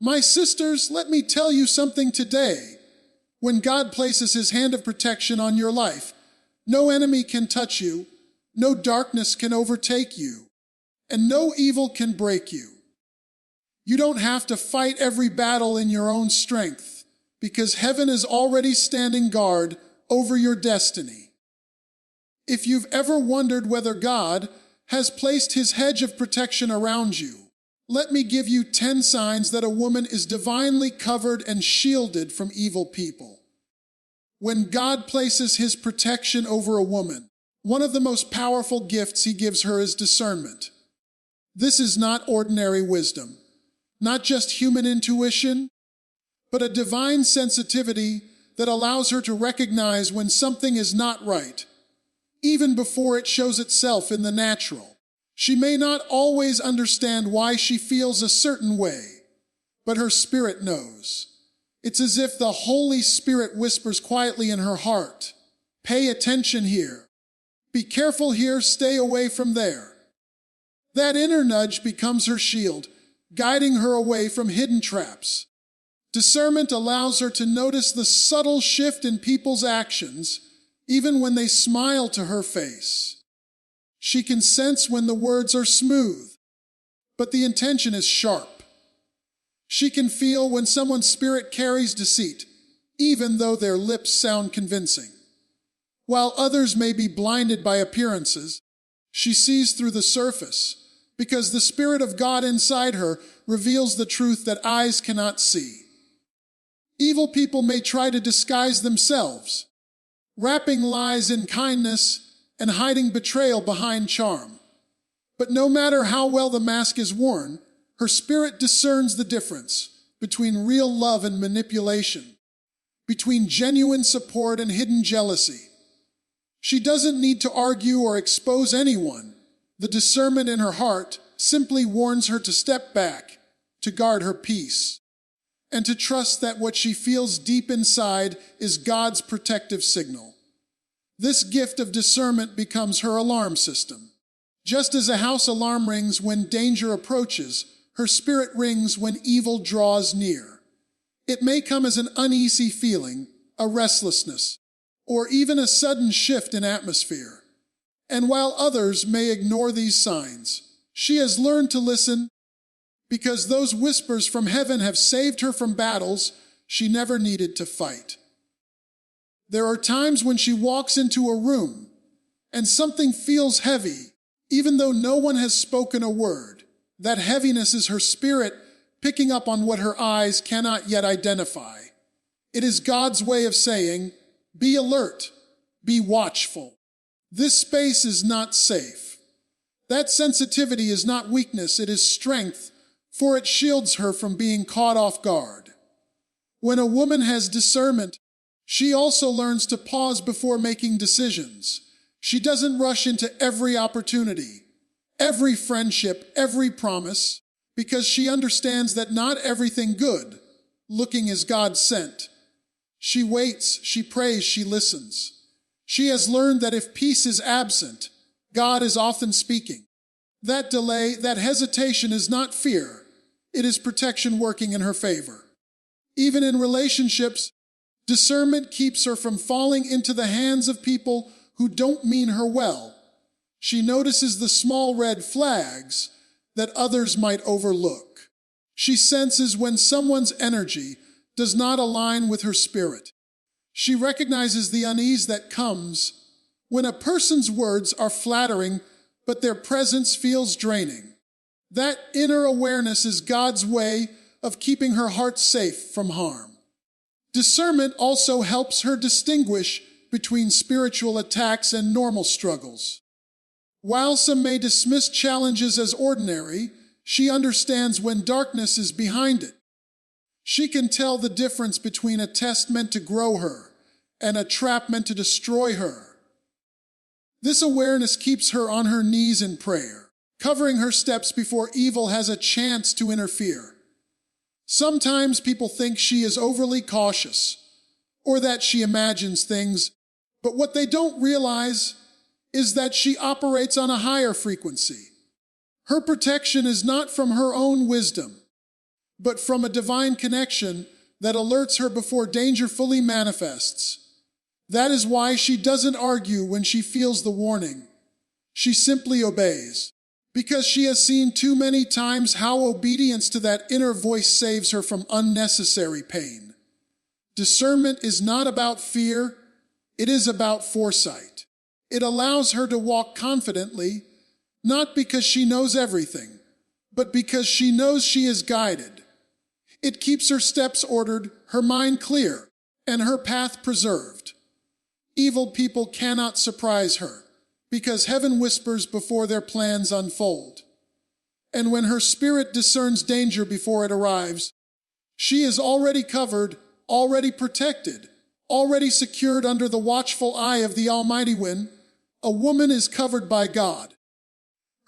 My sisters, let me tell you something today. When God places his hand of protection on your life, no enemy can touch you, no darkness can overtake you, and no evil can break you. You don't have to fight every battle in your own strength, because heaven is already standing guard over your destiny. If you've ever wondered whether God has placed his hedge of protection around you, let me give you 10 signs that a woman is divinely covered and shielded from evil people. When God places his protection over a woman, one of the most powerful gifts he gives her is discernment. This is not ordinary wisdom, not just human intuition, but a divine sensitivity that allows her to recognize when something is not right, even before it shows itself in the natural. She may not always understand why she feels a certain way, but her spirit knows. It's as if the Holy Spirit whispers quietly in her heart, "Pay attention here. Be careful here, stay away from there." That inner nudge becomes her shield, guiding her away from hidden traps. Discernment allows her to notice the subtle shift in people's actions, even when they smile to her face. She can sense when the words are smooth, but the intention is sharp. She can feel when someone's spirit carries deceit, even though their lips sound convincing. While others may be blinded by appearances, she sees through the surface, because the Spirit of God inside her reveals the truth that eyes cannot see. Evil people may try to disguise themselves, wrapping lies in kindness and hiding betrayal behind charm. But no matter how well the mask is worn, her spirit discerns the difference between real love and manipulation, between genuine support and hidden jealousy. She doesn't need to argue or expose anyone. The discernment in her heart simply warns her to step back, to guard her peace, and to trust that what she feels deep inside is God's protective signal. This gift of discernment becomes her alarm system. Just as a house alarm rings when danger approaches, her spirit rings when evil draws near. It may come as an uneasy feeling, a restlessness, or even a sudden shift in atmosphere. And while others may ignore these signs, she has learned to listen, because those whispers from heaven have saved her from battles she never needed to fight. There are times when she walks into a room and something feels heavy, even though no one has spoken a word. That heaviness is her spirit picking up on what her eyes cannot yet identify. It is God's way of saying, "Be alert, be watchful. This space is not safe." That sensitivity is not weakness, it is strength, for it shields her from being caught off guard. When a woman has discernment, she also learns to pause before making decisions. She doesn't rush into every opportunity, every friendship, every promise, because she understands that not everything good looking is God sent. She waits, she prays, she listens. She has learned that if peace is absent, God is often speaking. That delay, that hesitation is not fear. It is protection working in her favor. Even in relationships, discernment keeps her from falling into the hands of people who don't mean her well. She notices the small red flags that others might overlook. She senses when someone's energy does not align with her spirit. She recognizes the unease that comes when a person's words are flattering, but their presence feels draining. That inner awareness is God's way of keeping her heart safe from harm. Discernment also helps her distinguish between spiritual attacks and normal struggles. While some may dismiss challenges as ordinary, she understands when darkness is behind it. She can tell the difference between a test meant to grow her and a trap meant to destroy her. This awareness keeps her on her knees in prayer, covering her steps before evil has a chance to interfere. Sometimes people think she is overly cautious, or that she imagines things, but what they don't realize is that she operates on a higher frequency. Her protection is not from her own wisdom, but from a divine connection that alerts her before danger fully manifests. That is why she doesn't argue when she feels the warning. She simply obeys, because she has seen too many times how obedience to that inner voice saves her from unnecessary pain. Discernment is not about fear, it is about foresight. It allows her to walk confidently, not because she knows everything, but because she knows she is guided. It keeps her steps ordered, her mind clear, and her path preserved. Evil people cannot surprise her, because heaven whispers before their plans unfold. And when her spirit discerns danger before it arrives, she is already covered, already protected, already secured under the watchful eye of the Almighty. When a woman is covered by God,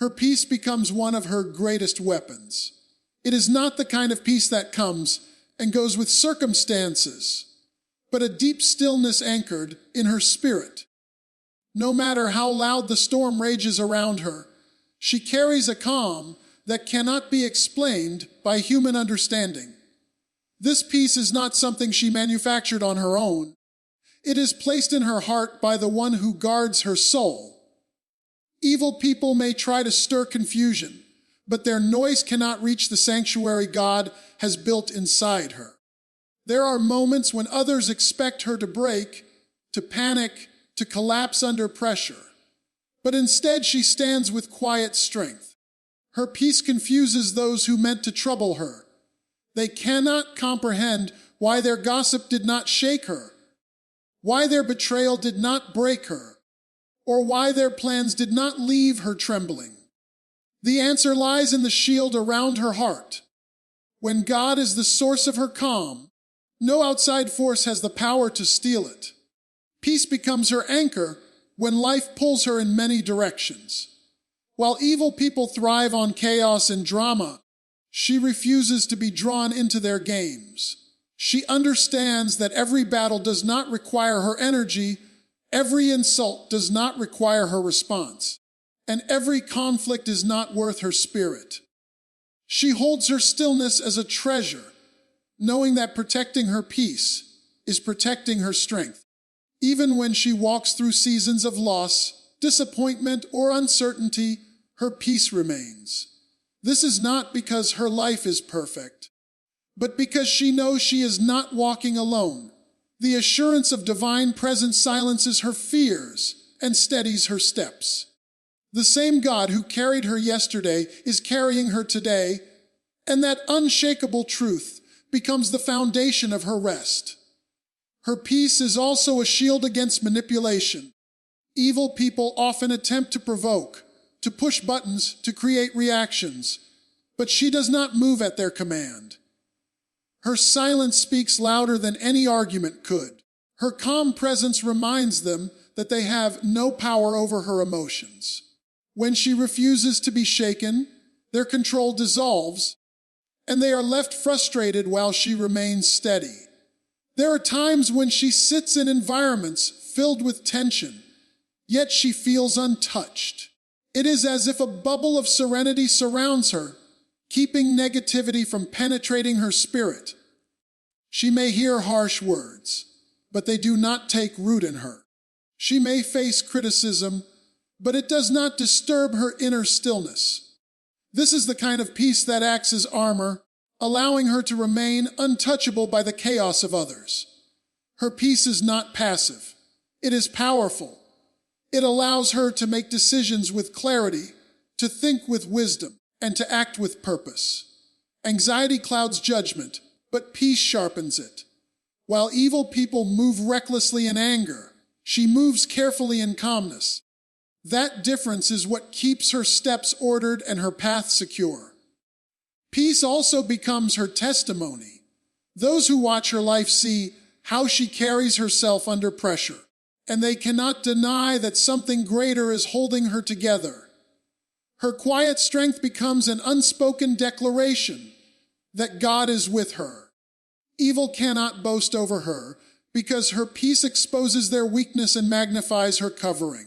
her peace becomes one of her greatest weapons. It is not the kind of peace that comes and goes with circumstances, but a deep stillness anchored in her spirit. No matter how loud the storm rages around her, she carries a calm that cannot be explained by human understanding. This peace is not something she manufactured on her own. It is placed in her heart by the one who guards her soul. Evil people may try to stir confusion, but their noise cannot reach the sanctuary God has built inside her. There are moments when others expect her to break, to panic, to collapse under pressure. But instead she stands with quiet strength. Her peace confuses those who meant to trouble her. They cannot comprehend why their gossip did not shake her, why their betrayal did not break her, or why their plans did not leave her trembling. The answer lies in the shield around her heart. When God is the source of her calm, no outside force has the power to steal it. Peace becomes her anchor when life pulls her in many directions. While evil people thrive on chaos and drama, she refuses to be drawn into their games. She understands that every battle does not require her energy, every insult does not require her response, and every conflict is not worth her spirit. She holds her stillness as a treasure, knowing that protecting her peace is protecting her strength. Even when she walks through seasons of loss, disappointment, or uncertainty, her peace remains. This is not because her life is perfect, but because she knows she is not walking alone. The assurance of divine presence silences her fears and steadies her steps. The same God who carried her yesterday is carrying her today, and that unshakable truth becomes the foundation of her rest. Her peace is also a shield against manipulation. Evil people often attempt to provoke, to push buttons, to create reactions, but she does not move at their command. Her silence speaks louder than any argument could. Her calm presence reminds them that they have no power over her emotions. When she refuses to be shaken, their control dissolves, and they are left frustrated while she remains steady. There are times when she sits in environments filled with tension, yet she feels untouched. It is as if a bubble of serenity surrounds her, keeping negativity from penetrating her spirit. She may hear harsh words, but they do not take root in her. She may face criticism, but it does not disturb her inner stillness. This is the kind of peace that acts as armor, allowing her to remain untouchable by the chaos of others. Her peace is not passive. It is powerful. It allows her to make decisions with clarity, to think with wisdom, and to act with purpose. Anxiety clouds judgment, but peace sharpens it. While evil people move recklessly in anger, she moves carefully in calmness. That difference is what keeps her steps ordered and her path secure. Peace also becomes her testimony. Those who watch her life see how she carries herself under pressure, and they cannot deny that something greater is holding her together. Her quiet strength becomes an unspoken declaration that God is with her. Evil cannot boast over her because her peace exposes their weakness and magnifies her covering.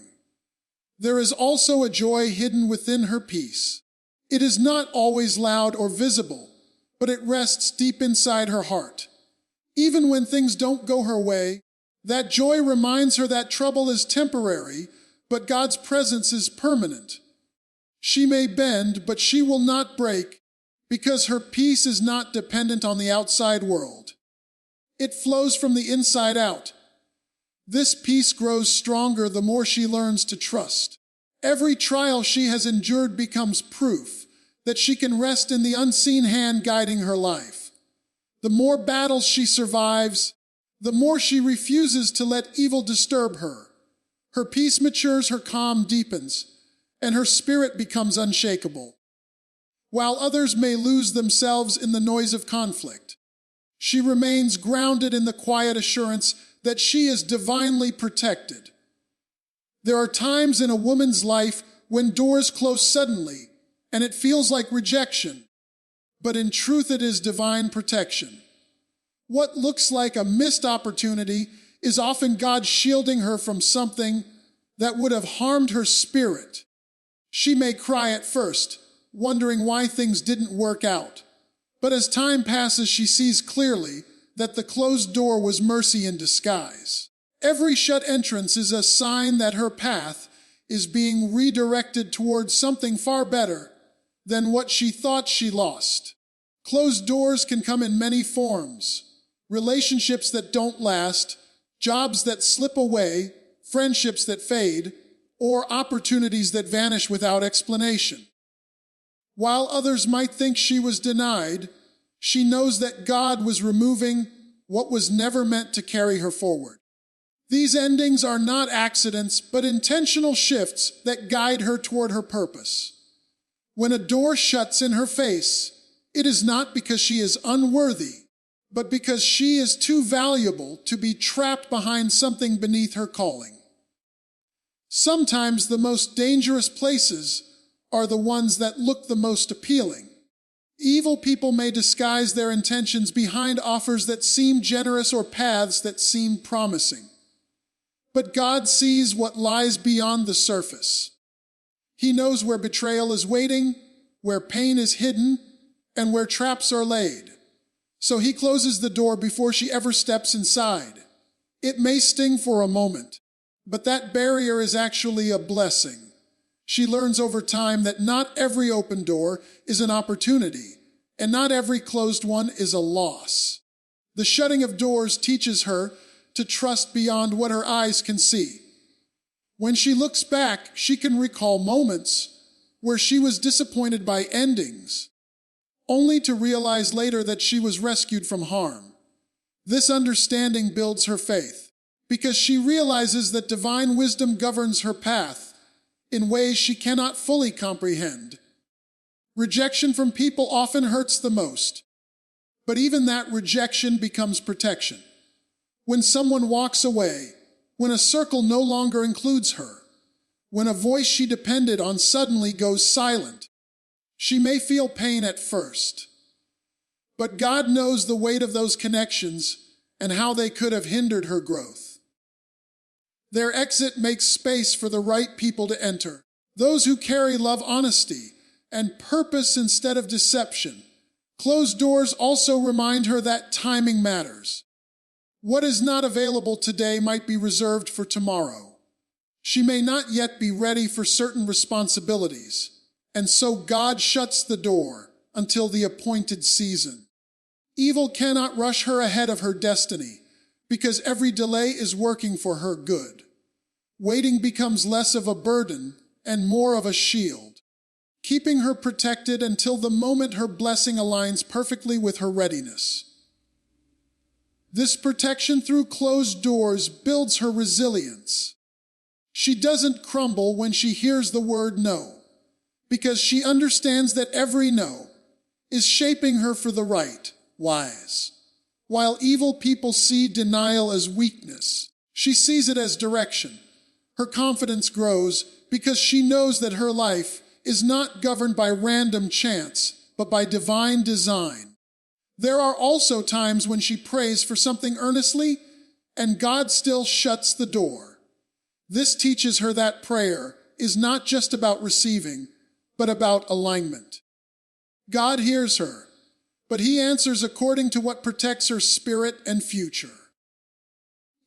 There is also a joy hidden within her peace. It is not always loud or visible, but it rests deep inside her heart. Even when things don't go her way, that joy reminds her that trouble is temporary, but God's presence is permanent. She may bend, but she will not break, because her peace is not dependent on the outside world. It flows from the inside out. This peace grows stronger the more she learns to trust. Every trial she has endured becomes proof that she can rest in the unseen hand guiding her life. The more battles she survives, the more she refuses to let evil disturb her. Her peace matures, her calm deepens, and her spirit becomes unshakable. While others may lose themselves in the noise of conflict, she remains grounded in the quiet assurance that she is divinely protected. There are times in a woman's life when doors close suddenly, and it feels like rejection, but in truth it is divine protection. What looks like a missed opportunity is often God shielding her from something that would have harmed her spirit. She may cry at first, wondering why things didn't work out. But as time passes, she sees clearly that the closed door was mercy in disguise. Every shut entrance is a sign that her path is being redirected towards something far better than what she thought she lost. Closed doors can come in many forms: relationships that don't last, jobs that slip away, friendships that fade, or opportunities that vanish without explanation. While others might think she was denied, she knows that God was removing what was never meant to carry her forward. These endings are not accidents, but intentional shifts that guide her toward her purpose. When a door shuts in her face, it is not because she is unworthy, but because she is too valuable to be trapped behind something beneath her calling. Sometimes the most dangerous places are the ones that look the most appealing. Evil people may disguise their intentions behind offers that seem generous or paths that seem promising. But God sees what lies beyond the surface. He knows where betrayal is waiting, where pain is hidden, and where traps are laid. So he closes the door before she ever steps inside. It may sting for a moment, but that barrier is actually a blessing. She learns over time that not every open door is an opportunity, and not every closed one is a loss. The shutting of doors teaches her to trust beyond what her eyes can see. When she looks back, she can recall moments where she was disappointed by endings, only to realize later that she was rescued from harm. This understanding builds her faith, because she realizes that divine wisdom governs her path in ways she cannot fully comprehend. Rejection from people often hurts the most, but even that rejection becomes protection. When someone walks away, when a circle no longer includes her, when a voice she depended on suddenly goes silent, she may feel pain at first, but God knows the weight of those connections and how they could have hindered her growth. Their exit makes space for the right people to enter, those who carry love, honesty, and purpose instead of deception. Closed doors also remind her that timing matters. What is not available today might be reserved for tomorrow. She may not yet be ready for certain responsibilities, and so God shuts the door until the appointed season. Evil cannot rush her ahead of her destiny, because every delay is working for her good. Waiting becomes less of a burden and more of a shield, keeping her protected until the moment her blessing aligns perfectly with her readiness. This protection through closed doors builds her resilience. She doesn't crumble when she hears the word no, because she understands that every no is shaping her for the right, wise. While evil people see denial as weakness, she sees it as direction. Her confidence grows because she knows that her life is not governed by random chance, but by divine design. There are also times when she prays for something earnestly, and God still shuts the door. This teaches her that prayer is not just about receiving, but about alignment. God hears her, but he answers according to what protects her spirit and future.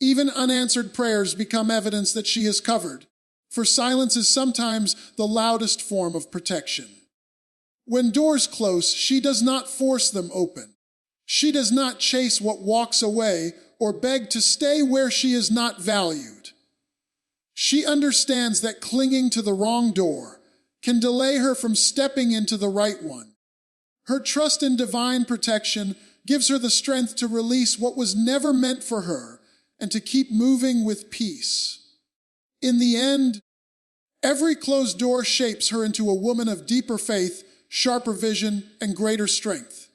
Even unanswered prayers become evidence that she is covered, for silence is sometimes the loudest form of protection. When doors close, she does not force them open. She does not chase what walks away or beg to stay where she is not valued. She understands that clinging to the wrong door can delay her from stepping into the right one. Her trust in divine protection gives her the strength to release what was never meant for her and to keep moving with peace. In the end, every closed door shapes her into a woman of deeper faith, sharper vision, and greater strength.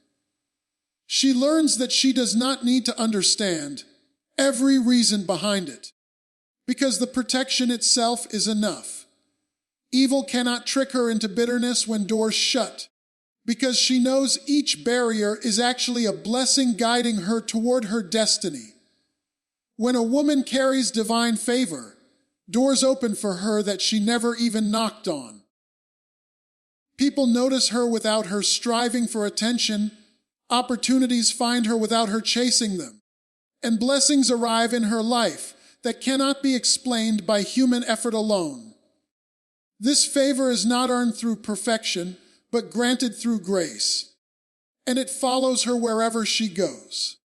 She learns that she does not need to understand every reason behind it, because the protection itself is enough. Evil cannot trick her into bitterness when doors shut, because she knows each barrier is actually a blessing guiding her toward her destiny. When a woman carries divine favor, doors open for her that she never even knocked on. People notice her without her striving for attention, opportunities find her without her chasing them, and blessings arrive in her life that cannot be explained by human effort alone. This favor is not earned through perfection, but granted through grace, and it follows her wherever she goes.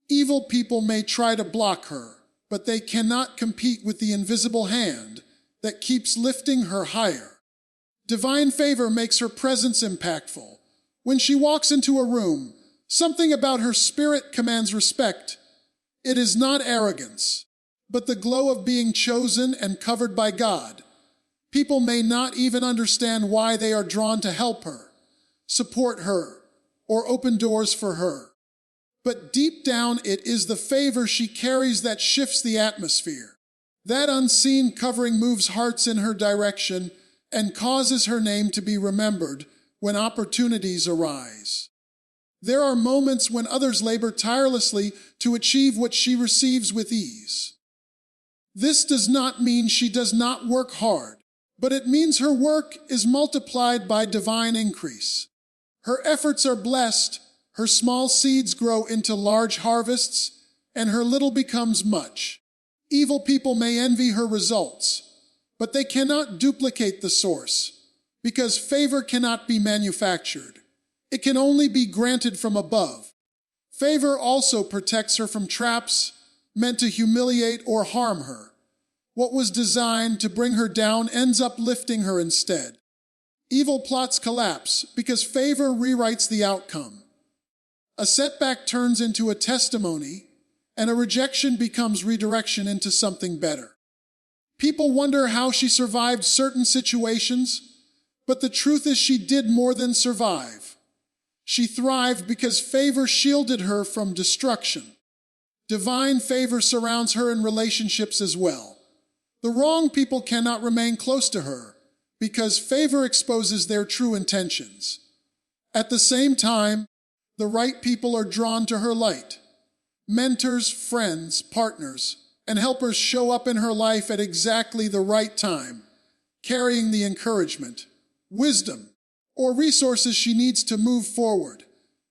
Evil people may try to block her, but they cannot compete with the invisible hand that keeps lifting her higher. Divine favor makes her presence impactful. When she walks into a room, something about her spirit commands respect. It is not arrogance, but the glow of being chosen and covered by God. People may not even understand why they are drawn to help her, support her, or open doors for her. But deep down, it is the favor she carries that shifts the atmosphere. That unseen covering moves hearts in her direction and causes her name to be remembered when opportunities arise. There are moments when others labor tirelessly to achieve what she receives with ease. This does not mean she does not work hard, but it means her work is multiplied by divine increase. Her efforts are blessed, her small seeds grow into large harvests, and her little becomes much. Evil people may envy her results, but they cannot duplicate the source, because favor cannot be manufactured. It can only be granted from above. Favor also protects her from traps meant to humiliate or harm her. What was designed to bring her down ends up lifting her instead. Evil plots collapse because favor rewrites the outcome. A setback turns into a testimony, and a rejection becomes redirection into something better. People wonder how she survived certain situations, but the truth is she did more than survive. She thrived because favor shielded her from destruction. Divine favor surrounds her in relationships as well. The wrong people cannot remain close to her because favor exposes their true intentions. At the same time, the right people are drawn to her light. Mentors, friends, partners, and helpers show up in her life at exactly the right time, carrying the encouragement, wisdom, or resources she needs to move forward.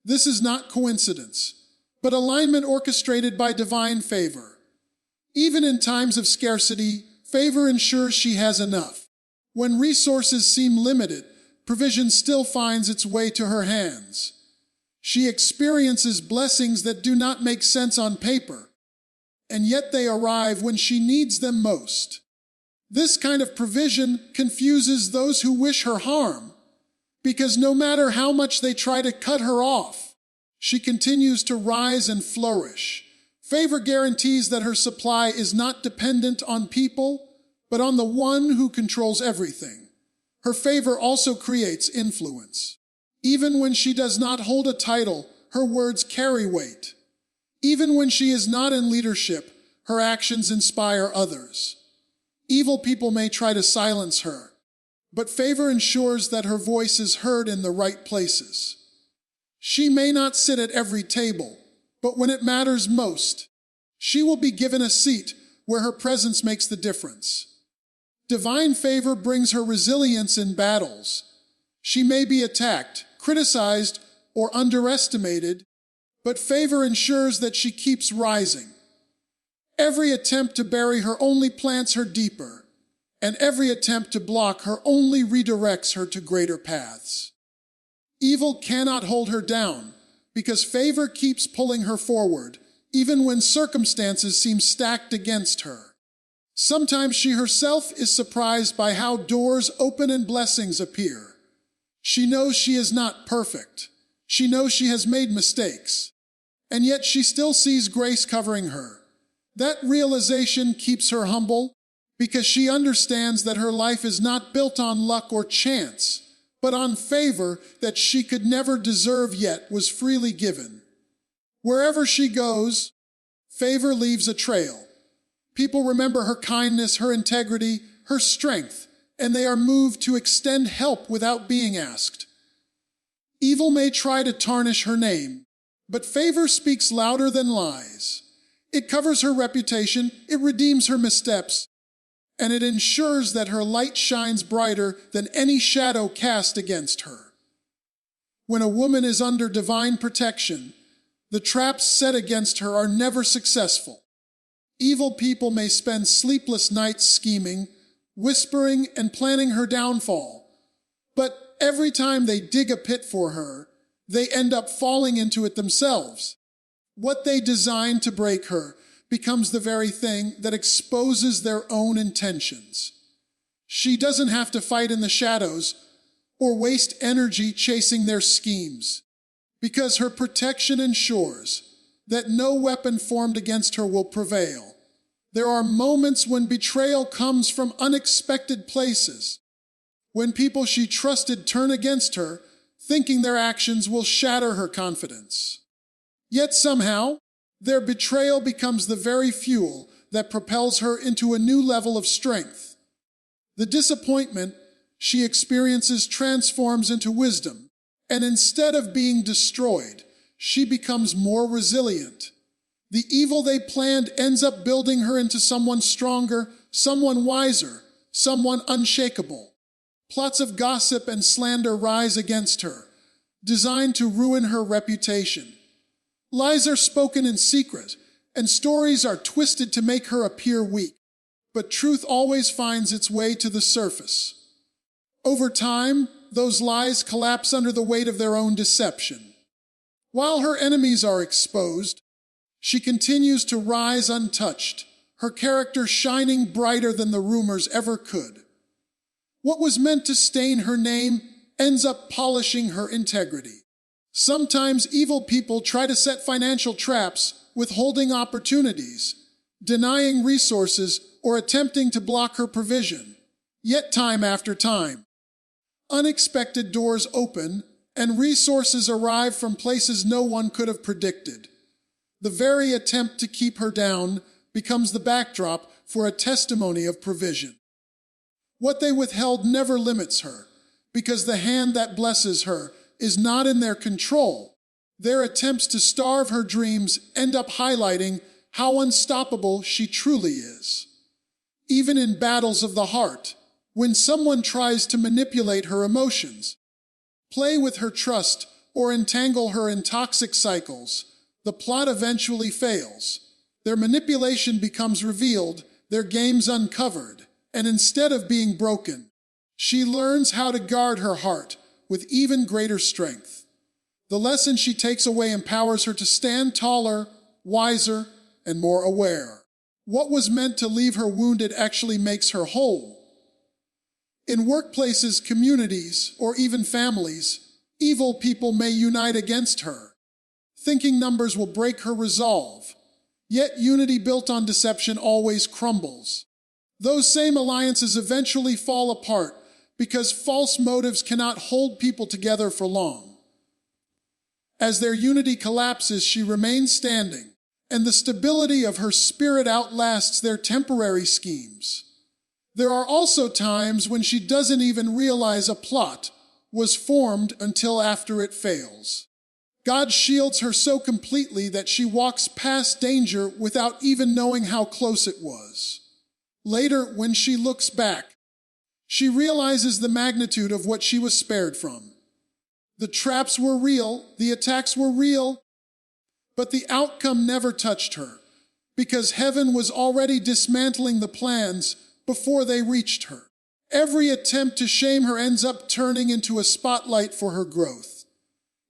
This is not coincidence, but alignment orchestrated by divine favor. Even in times of scarcity, favor ensures she has enough. When resources seem limited, provision still finds its way to her hands. She experiences blessings that do not make sense on paper, and yet they arrive when she needs them most. This kind of provision confuses those who wish her harm, because no matter how much they try to cut her off, she continues to rise and flourish. Favor guarantees that her supply is not dependent on people, but on the one who controls everything. Her favor also creates influence. Even when she does not hold a title, her words carry weight. Even when she is not in leadership, her actions inspire others. Evil people may try to silence her, but favor ensures that her voice is heard in the right places. She may not sit at every table, but when it matters most, she will be given a seat where her presence makes the difference. Divine favor brings her resilience in battles. She may be attacked, criticized, or underestimated, but favor ensures that she keeps rising. Every attempt to bury her only plants her deeper, and every attempt to block her only redirects her to greater paths. Evil cannot hold her down, because favor keeps pulling her forward, even when circumstances seem stacked against her. Sometimes she herself is surprised by how doors open and blessings appear. She knows she is not perfect. She knows she has made mistakes. And yet she still sees grace covering her. That realization keeps her humble, because she understands that her life is not built on luck or chance, but on favor that she could never deserve yet was freely given. Wherever she goes, favor leaves a trail. People remember her kindness, her integrity, her strength, and they are moved to extend help without being asked. Evil may try to tarnish her name, but favor speaks louder than lies. It covers her reputation, it redeems her missteps, and it ensures that her light shines brighter than any shadow cast against her. When a woman is under divine protection, the traps set against her are never successful. Evil people may spend sleepless nights scheming, whispering, and planning her downfall, but every time they dig a pit for her, they end up falling into it themselves. What they designed to break her becomes the very thing that exposes their own intentions. She doesn't have to fight in the shadows or waste energy chasing their schemes, because her protection ensures that no weapon formed against her will prevail. There are moments when betrayal comes from unexpected places, when people she trusted turn against her, thinking their actions will shatter her confidence. Yet somehow, their betrayal becomes the very fuel that propels her into a new level of strength. The disappointment she experiences transforms into wisdom, and instead of being destroyed, she becomes more resilient. The evil they planned ends up building her into someone stronger, someone wiser, someone unshakable. Plots of gossip and slander rise against her, designed to ruin her reputation. Lies are spoken in secret, and stories are twisted to make her appear weak. But truth always finds its way to the surface. Over time, those lies collapse under the weight of their own deception. While her enemies are exposed, she continues to rise untouched, her character shining brighter than the rumors ever could. What was meant to stain her name ends up polishing her integrity. Sometimes evil people try to set financial traps, withholding opportunities, denying resources, or attempting to block her provision. Yet time after time, unexpected doors open and resources arrive from places no one could have predicted. The very attempt to keep her down becomes the backdrop for a testimony of provision. What they withheld never limits her, because the hand that blesses her is not in their control. Their attempts to starve her dreams end up highlighting how unstoppable she truly is. Even in battles of the heart, when someone tries to manipulate her emotions, play with her trust, or entangle her in toxic cycles, the plot eventually fails. Their manipulation becomes revealed, their games uncovered, and instead of being broken, she learns how to guard her heart with even greater strength. The lesson she takes away empowers her to stand taller, wiser, and more aware. What was meant to leave her wounded actually makes her whole. In workplaces, communities, or even families, evil people may unite against her, thinking numbers will break her resolve. Yet unity built on deception always crumbles. Those same alliances eventually fall apart because false motives cannot hold people together for long. As their unity collapses, she remains standing, and the stability of her spirit outlasts their temporary schemes. There are also times when she doesn't even realize a plot was formed until after it fails. God shields her so completely that she walks past danger without even knowing how close it was. Later, when she looks back, she realizes the magnitude of what she was spared from. The traps were real, the attacks were real, but the outcome never touched her, because heaven was already dismantling the plans before they reached her. Every attempt to shame her ends up turning into a spotlight for her growth.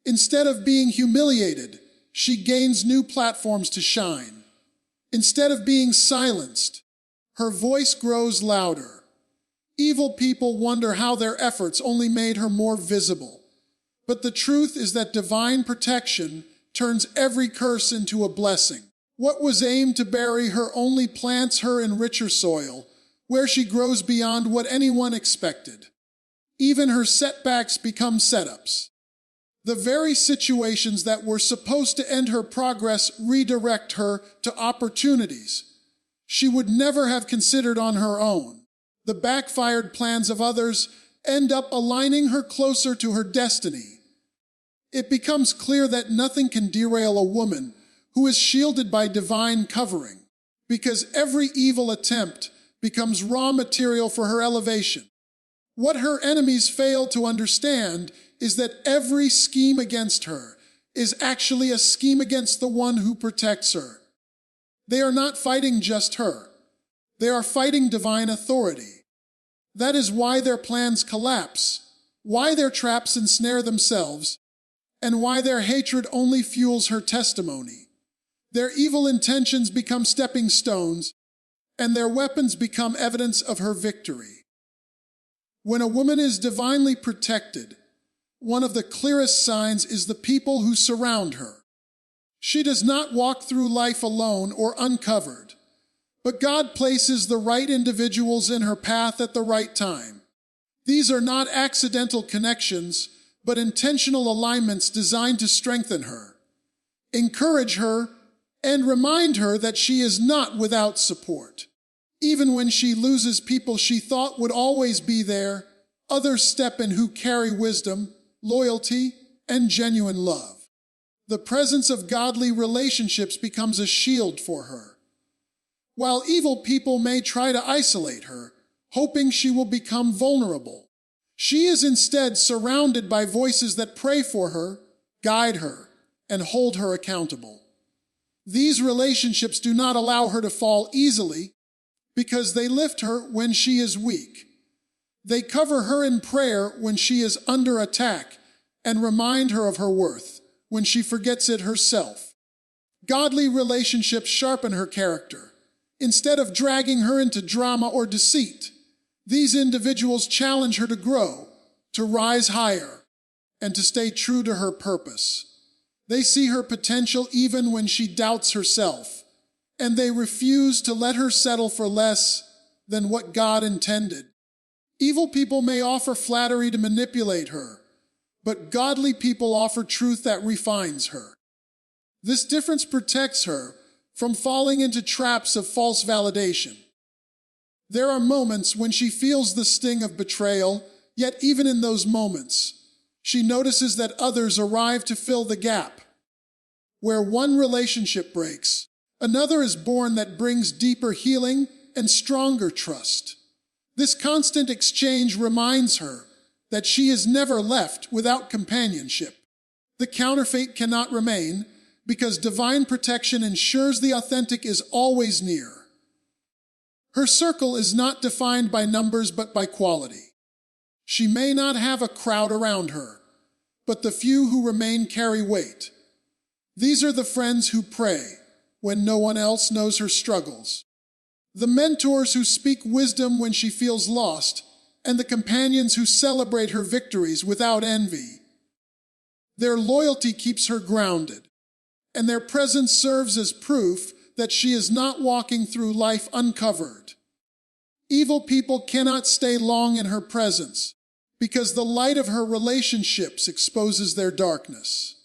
Instead of being humiliated, she gains new platforms to shine. Instead of being silenced, her voice grows louder. Evil people wonder how their efforts only made her more visible. But the truth is that divine protection turns every curse into a blessing. What was aimed to bury her only plants her in richer soil, where she grows beyond what anyone expected. Even her setbacks become setups. The very situations that were supposed to end her progress redirect her to opportunities she would never have considered on her own. The backfired plans of others end up aligning her closer to her destiny. It becomes clear that nothing can derail a woman who is shielded by divine covering, because every evil attempt becomes raw material for her elevation. What her enemies fail to understand is that every scheme against her is actually a scheme against the one who protects her. They are not fighting just her. They are fighting divine authority. That is why their plans collapse, why their traps ensnare themselves, and why their hatred only fuels her testimony. Their evil intentions become stepping stones, and their weapons become evidence of her victory. When a woman is divinely protected, one of the clearest signs is the people who surround her. She does not walk through life alone or uncovered, but God places the right individuals in her path at the right time. These are not accidental connections, but intentional alignments designed to strengthen her, encourage her, and remind her that she is not without support. Even when she loses people she thought would always be there, others step in who carry wisdom, loyalty, and genuine love. The presence of godly relationships becomes a shield for her. While evil people may try to isolate her, hoping she will become vulnerable, she is instead surrounded by voices that pray for her, guide her, and hold her accountable. These relationships do not allow her to fall easily because they lift her when she is weak. They cover her in prayer when she is under attack and remind her of her worth when she forgets it herself. Godly relationships sharpen her character. Instead of dragging her into drama or deceit, these individuals challenge her to grow, to rise higher, and to stay true to her purpose. They see her potential even when she doubts herself, and they refuse to let her settle for less than what God intended. Evil people may offer flattery to manipulate her, but godly people offer truth that refines her. This difference protects her from falling into traps of false validation. There are moments when she feels the sting of betrayal, yet even in those moments, she notices that others arrive to fill the gap. Where one relationship breaks, another is born that brings deeper healing and stronger trust. This constant exchange reminds her that she is never left without companionship. The counterfeit cannot remain because divine protection ensures the authentic is always near. Her circle is not defined by numbers but by quality. She may not have a crowd around her, but the few who remain carry weight. These are the friends who pray when no one else knows her struggles, the mentors who speak wisdom when she feels lost, and the companions who celebrate her victories without envy. Their loyalty keeps her grounded, and their presence serves as proof that she is not walking through life uncovered. Evil people cannot stay long in her presence because the light of her relationships exposes their darkness.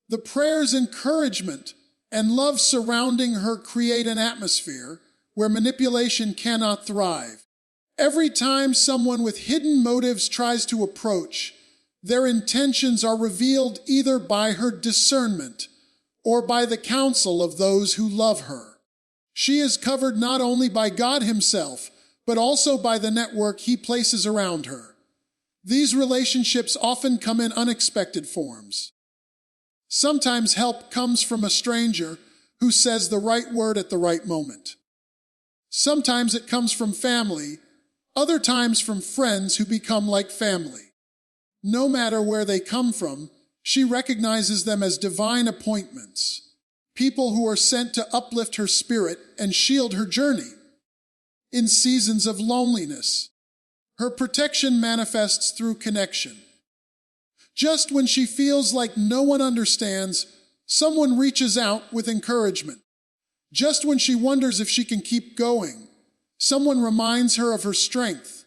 The prayers, encouragement, and love surrounding her create an atmosphere where manipulation cannot thrive. Every time someone with hidden motives tries to approach, their intentions are revealed either by her discernment or by the counsel of those who love her. She is covered not only by God Himself, but also by the network He places around her. These relationships often come in unexpected forms. Sometimes help comes from a stranger who says the right word at the right moment. Sometimes it comes from family, other times from friends who become like family. No matter where they come from, she recognizes them as divine appointments, people who are sent to uplift her spirit and shield her journey. In seasons of loneliness, her protection manifests through connection. Just when she feels like no one understands, someone reaches out with encouragement. Just when she wonders if she can keep going, someone reminds her of her strength.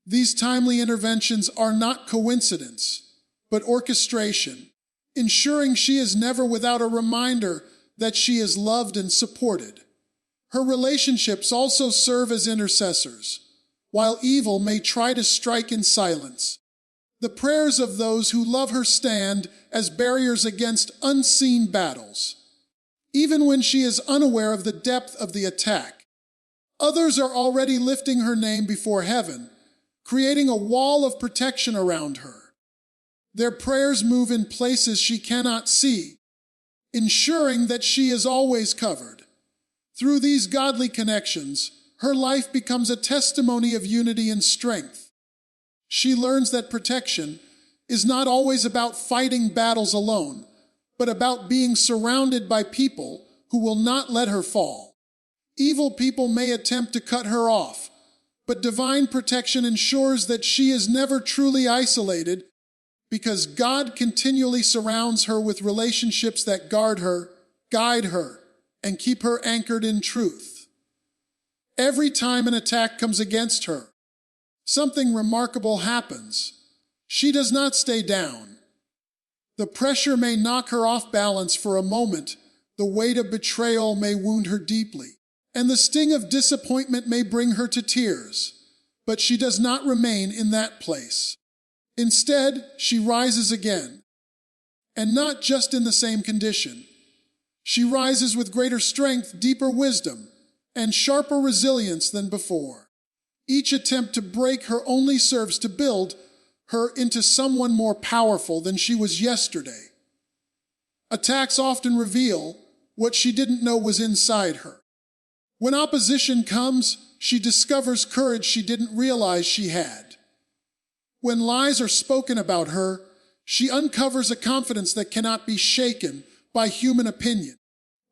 These timely interventions are not coincidence, but orchestration, ensuring she is never without a reminder that she is loved and supported. Her relationships also serve as intercessors. While evil may try to strike in silence, the prayers of those who love her stand as barriers against unseen battles. Even when she is unaware of the depth of the attack, others are already lifting her name before heaven, creating a wall of protection around her. Their prayers move in places she cannot see, ensuring that she is always covered. Through these godly connections, her life becomes a testimony of unity and strength. She learns that protection is not always about fighting battles alone, but about being surrounded by people who will not let her fall. Evil people may attempt to cut her off, but divine protection ensures that she is never truly isolated because God continually surrounds her with relationships that guard her, guide her, and keep her anchored in truth. Every time an attack comes against her, something remarkable happens. She does not stay down. The pressure may knock her off balance for a moment, the weight of betrayal may wound her deeply, and the sting of disappointment may bring her to tears. But she does not remain in that place. Instead, she rises again. And not just in the same condition. She rises with greater strength, deeper wisdom, and sharper resilience than before. Each attempt to break her only serves to build her into someone more powerful than she was yesterday. Attacks often reveal what she didn't know was inside her. When opposition comes, she discovers courage she didn't realize she had. When lies are spoken about her, she uncovers a confidence that cannot be shaken by human opinion.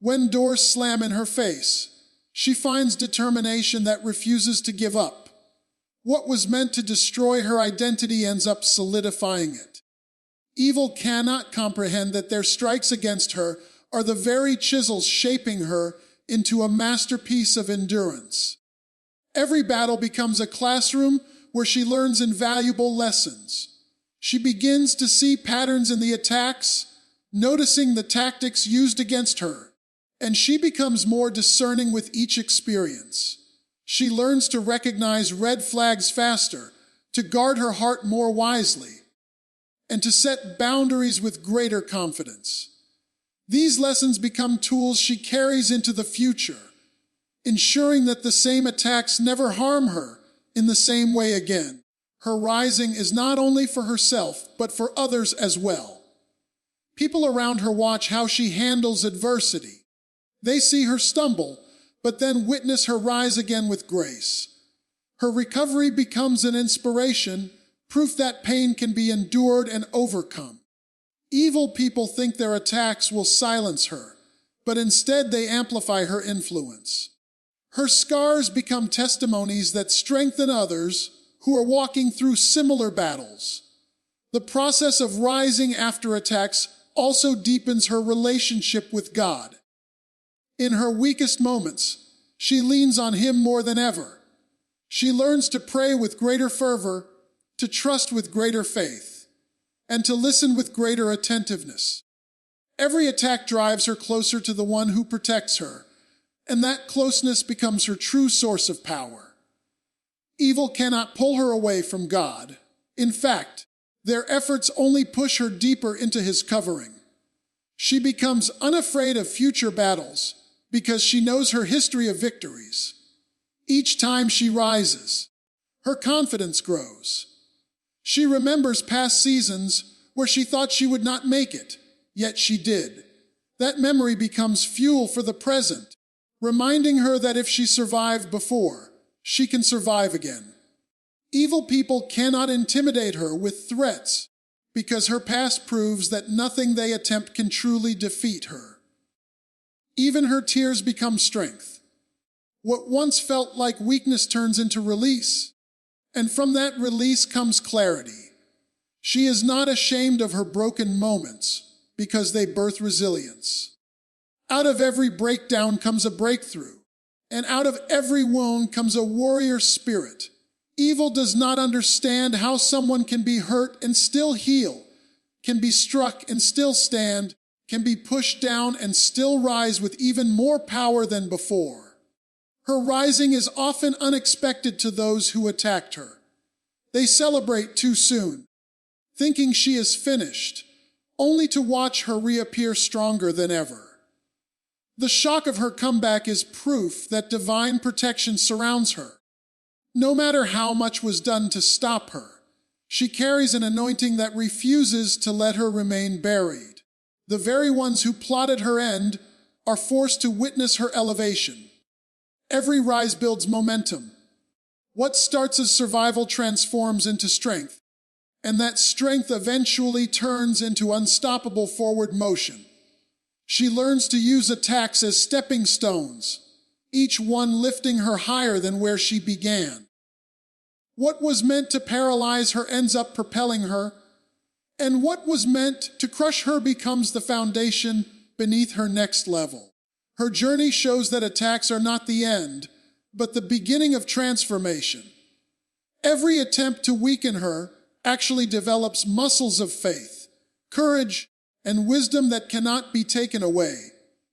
When doors slam in her face, she finds determination that refuses to give up. What was meant to destroy her identity ends up solidifying it. Evil cannot comprehend that their strikes against her are the very chisels shaping her into a masterpiece of endurance. Every battle becomes a classroom where she learns invaluable lessons. She begins to see patterns in the attacks, noticing the tactics used against her, and she becomes more discerning with each experience. She learns to recognize red flags faster, to guard her heart more wisely, and to set boundaries with greater confidence. These lessons become tools she carries into the future, ensuring that the same attacks never harm her in the same way again. Her rising is not only for herself, but for others as well. People around her watch how she handles adversity. They see her stumble, but then witness her rise again with grace. Her recovery becomes an inspiration, proof that pain can be endured and overcome. Evil people think their attacks will silence her, but instead they amplify her influence. Her scars become testimonies that strengthen others who are walking through similar battles. The process of rising after attacks also deepens her relationship with God. In her weakest moments, she leans on Him more than ever. She learns to pray with greater fervor, to trust with greater faith, and to listen with greater attentiveness. Every attack drives her closer to the one who protects her, and that closeness becomes her true source of power. Evil cannot pull her away from God. In fact, their efforts only push her deeper into His covering. She becomes unafraid of future battles because she knows her history of victories. Each time she rises, her confidence grows. She remembers past seasons where she thought she would not make it, yet she did. That memory becomes fuel for the present, reminding her that if she survived before, she can survive again. Evil people cannot intimidate her with threats, because her past proves that nothing they attempt can truly defeat her. Even her tears become strength. What once felt like weakness turns into release, and from that release comes clarity. She is not ashamed of her broken moments, because they birth resilience. Out of every breakdown comes a breakthrough, and out of every wound comes a warrior spirit. Evil does not understand how someone can be hurt and still heal, can be struck and still stand, can be pushed down and still rise with even more power than before. Her rising is often unexpected to those who attacked her. They celebrate too soon, thinking she is finished, only to watch her reappear stronger than ever. The shock of her comeback is proof that divine protection surrounds her. No matter how much was done to stop her, she carries an anointing that refuses to let her remain buried. The very ones who plotted her end are forced to witness her elevation. Every rise builds momentum. What starts as survival transforms into strength, and that strength eventually turns into unstoppable forward motion. She learns to use attacks as stepping stones, each one lifting her higher than where she began. What was meant to paralyze her ends up propelling her, and what was meant to crush her becomes the foundation beneath her next level. Her journey shows that attacks are not the end, but the beginning of transformation. Every attempt to weaken her actually develops muscles of faith, courage, and wisdom that cannot be taken away.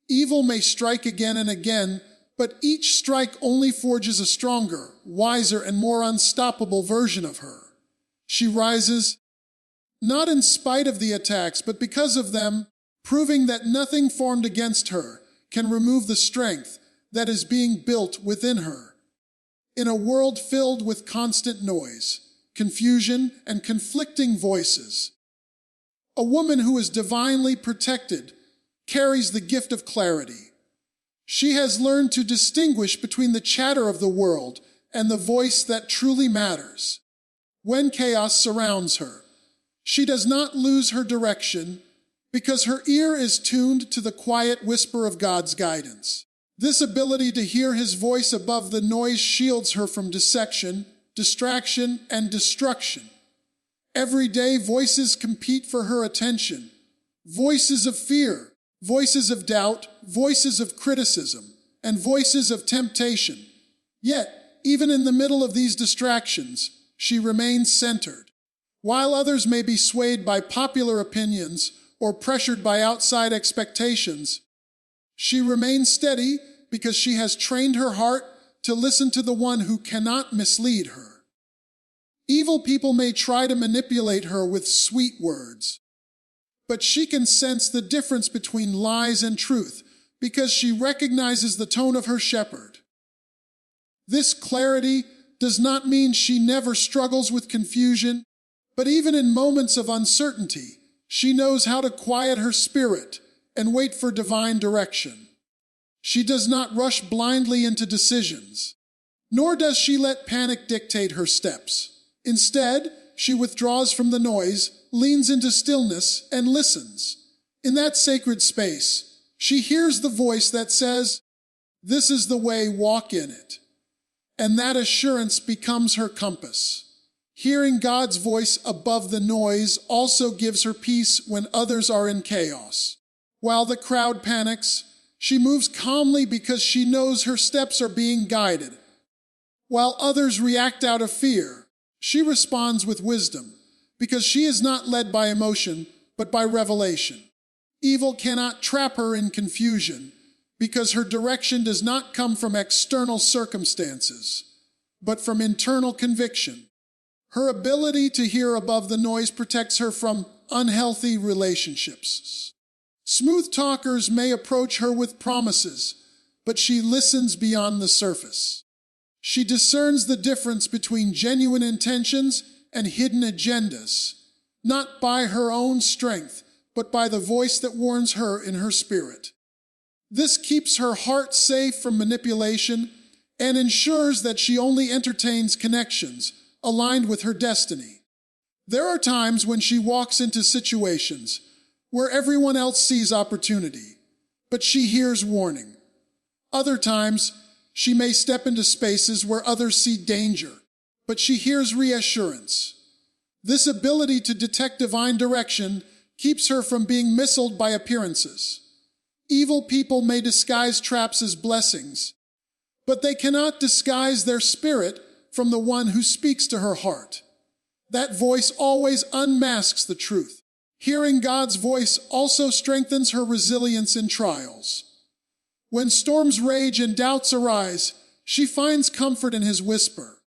Evil may strike again and again, but each strike only forges a stronger, wiser, and more unstoppable version of her. She rises, not in spite of the attacks, but because of them, proving that nothing formed against her can remove the strength that is being built within her. In a world filled with constant noise, confusion, and conflicting voices, a woman who is divinely protected carries the gift of clarity. She has learned to distinguish between the chatter of the world and the voice that truly matters. When chaos surrounds her, she does not lose her direction because her ear is tuned to the quiet whisper of God's guidance. This ability to hear His voice above the noise shields her from dissection, distraction, and destruction. Every day, voices compete for her attention. Voices of fear, voices of doubt, voices of criticism, and voices of temptation. Yet, even in the middle of these distractions, she remains centered. While others may be swayed by popular opinions or pressured by outside expectations, she remains steady because she has trained her heart to listen to the one who cannot mislead her. Evil people may try to manipulate her with sweet words, but she can sense the difference between lies and truth because she recognizes the tone of her shepherd. This clarity does not mean she never struggles with confusion, but even in moments of uncertainty, she knows how to quiet her spirit and wait for divine direction. She does not rush blindly into decisions, nor does she let panic dictate her steps. Instead, she withdraws from the noise, leans into stillness, and listens. In that sacred space, she hears the voice that says, "This is the way, walk in it." And that assurance becomes her compass. Hearing God's voice above the noise also gives her peace when others are in chaos. While the crowd panics, she moves calmly because she knows her steps are being guided. While others react out of fear, she responds with wisdom, because she is not led by emotion, but by revelation. Evil cannot trap her in confusion, because her direction does not come from external circumstances, but from internal conviction. Her ability to hear above the noise protects her from unhealthy relationships. Smooth talkers may approach her with promises, but she listens beyond the surface. She discerns the difference between genuine intentions and hidden agendas, not by her own strength, but by the voice that warns her in her spirit. This keeps her heart safe from manipulation and ensures that she only entertains connections aligned with her destiny. There are times when she walks into situations where everyone else sees opportunity, but she hears warning. Other times, she may step into spaces where others see danger, but she hears reassurance. This ability to detect divine direction keeps her from being missiled by appearances. Evil people may disguise traps as blessings, but they cannot disguise their spirit from the one who speaks to her heart. That voice always unmasks the truth. Hearing God's voice also strengthens her resilience in trials. When storms rage and doubts arise, she finds comfort in his whisper.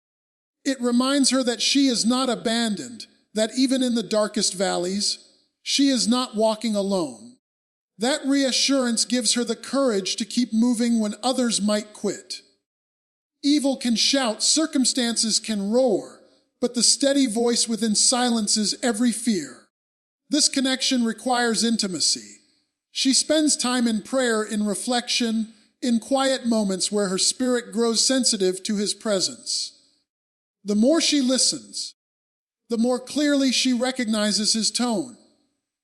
It reminds her that she is not abandoned, that even in the darkest valleys, she is not walking alone. That reassurance gives her the courage to keep moving when others might quit. Evil can shout, circumstances can roar, but the steady voice within silences every fear. This connection requires intimacy. She spends time in prayer, in reflection, in quiet moments where her spirit grows sensitive to his presence. The more she listens, the more clearly she recognizes his tone.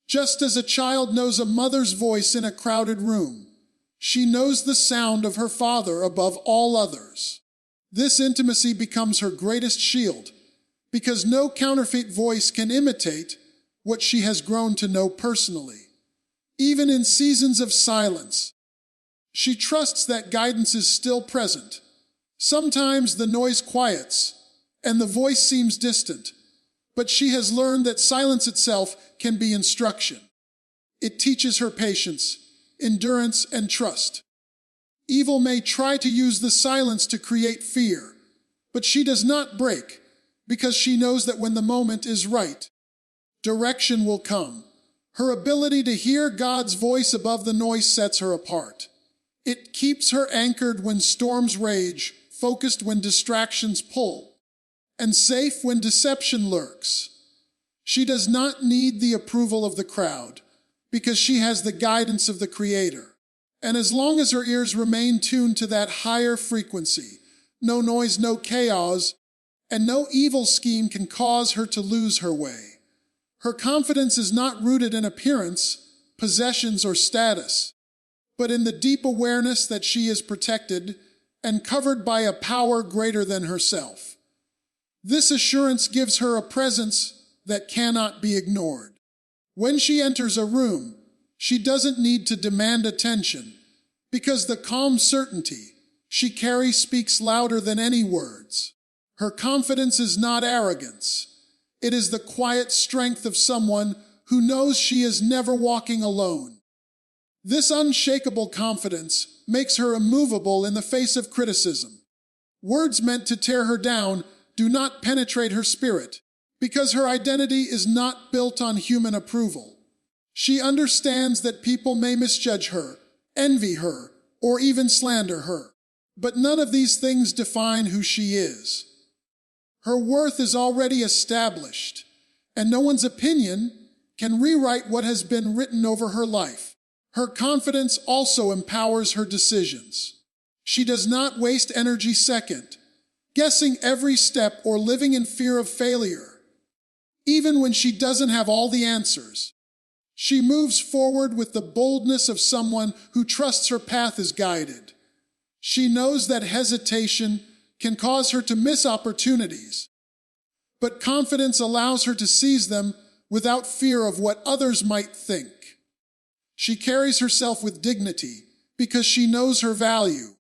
Just as a child knows a mother's voice in a crowded room, she knows the sound of her father above all others. This intimacy becomes her greatest shield, because no counterfeit voice can imitate what she has grown to know personally. Even in seasons of silence, she trusts that guidance is still present. Sometimes the noise quiets, and the voice seems distant, but she has learned that silence itself can be instruction. It teaches her patience, endurance, and trust. Evil may try to use the silence to create fear, but she does not break, because she knows that when the moment is right, direction will come. Her ability to hear God's voice above the noise sets her apart. It keeps her anchored when storms rage, focused when distractions pull, and safe when deception lurks. She does not need the approval of the crowd, because she has the guidance of the Creator. And as long as her ears remain tuned to that higher frequency, no noise, no chaos, and no evil scheme can cause her to lose her way. Her confidence is not rooted in appearance, possessions, or status, but in the deep awareness that she is protected and covered by a power greater than herself. This assurance gives her a presence that cannot be ignored. When she enters a room, she doesn't need to demand attention, because the calm certainty she carries speaks louder than any words. Her confidence is not arrogance. It is the quiet strength of someone who knows she is never walking alone. This unshakable confidence makes her immovable in the face of criticism. Words meant to tear her down do not penetrate her spirit, because her identity is not built on human approval. She understands that people may misjudge her, envy her, or even slander her, but none of these things define who she is. Her worth is already established, and no one's opinion can rewrite what has been written over her life. Her confidence also empowers her decisions. She does not waste energy guessing every step or living in fear of failure. Even when she doesn't have all the answers, she moves forward with the boldness of someone who trusts her path is guided. She knows that hesitation can cause her to miss opportunities, but confidence allows her to seize them without fear of what others might think. She carries herself with dignity because she knows her value.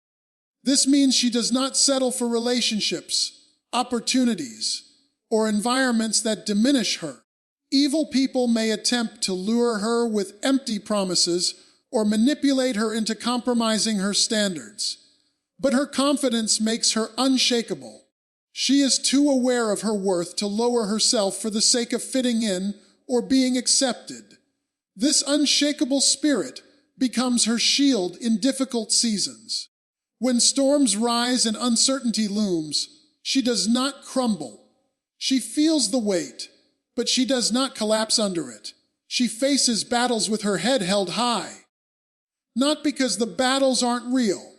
This means she does not settle for relationships, opportunities, or environments that diminish her. Evil people may attempt to lure her with empty promises or manipulate her into compromising her standards. But her confidence makes her unshakable. She is too aware of her worth to lower herself for the sake of fitting in or being accepted. This unshakable spirit becomes her shield in difficult seasons. When storms rise and uncertainty looms, she does not crumble. She feels the weight, but she does not collapse under it. She faces battles with her head held high. Not because the battles aren't real,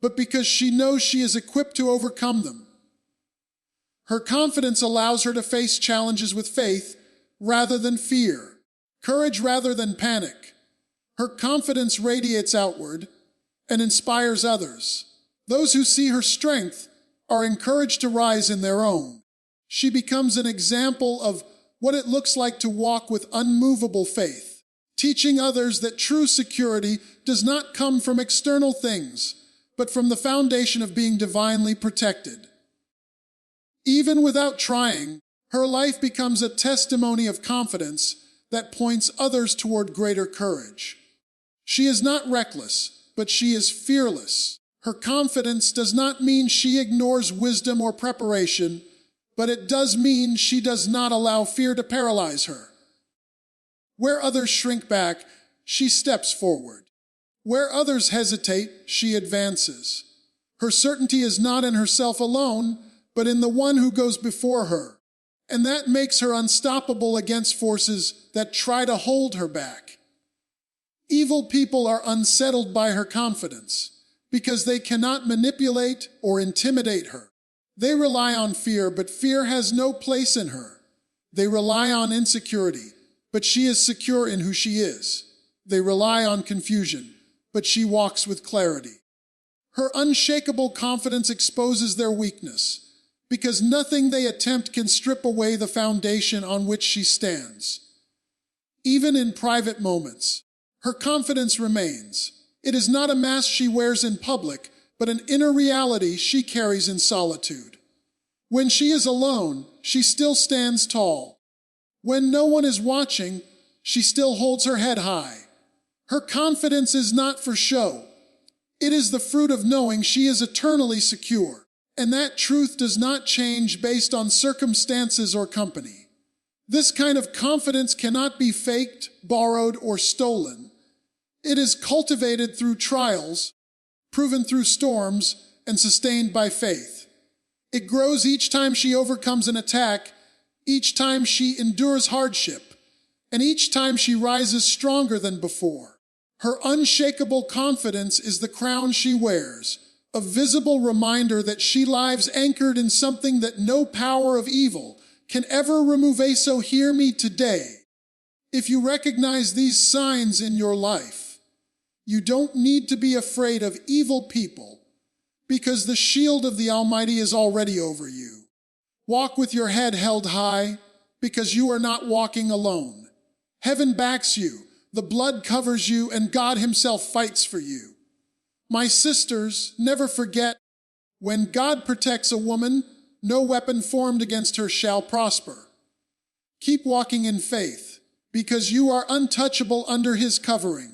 but because she knows she is equipped to overcome them. Her confidence allows her to face challenges with faith rather than fear, courage rather than panic. Her confidence radiates outward and inspires others. Those who see her strength are encouraged to rise in their own. She becomes an example of what it looks like to walk with unmovable faith, teaching others that true security does not come from external things, but from the foundation of being divinely protected. Even without trying, her life becomes a testimony of confidence that points others toward greater courage. She is not reckless, but she is fearless. Her confidence does not mean she ignores wisdom or preparation, but it does mean she does not allow fear to paralyze her. Where others shrink back, she steps forward. Where others hesitate, she advances. Her certainty is not in herself alone, but in the one who goes before her. And that makes her unstoppable against forces that try to hold her back. Evil people are unsettled by her confidence because they cannot manipulate or intimidate her. They rely on fear, but fear has no place in her. They rely on insecurity, but she is secure in who she is. They rely on confusion, but she walks with clarity. Her unshakable confidence exposes their weakness, because nothing they attempt can strip away the foundation on which she stands. Even in private moments, her confidence remains. It is not a mask she wears in public, but an inner reality she carries in solitude. When she is alone, she still stands tall. When no one is watching, she still holds her head high. Her confidence is not for show. It is the fruit of knowing she is eternally secure, and that truth does not change based on circumstances or company. This kind of confidence cannot be faked, borrowed, or stolen. It is cultivated through trials, proven through storms, and sustained by faith. It grows each time she overcomes an attack, each time she endures hardship, and each time she rises stronger than before. Her unshakable confidence is the crown she wears, a visible reminder that she lives anchored in something that no power of evil can ever remove. So hear me today. If you recognize these signs in your life, you don't need to be afraid of evil people, because the shield of the Almighty is already over you. Walk with your head held high, because you are not walking alone. Heaven backs you, the blood covers you, and God Himself fights for you. My sisters, never forget, when God protects a woman, no weapon formed against her shall prosper. Keep walking in faith, because you are untouchable under His covering.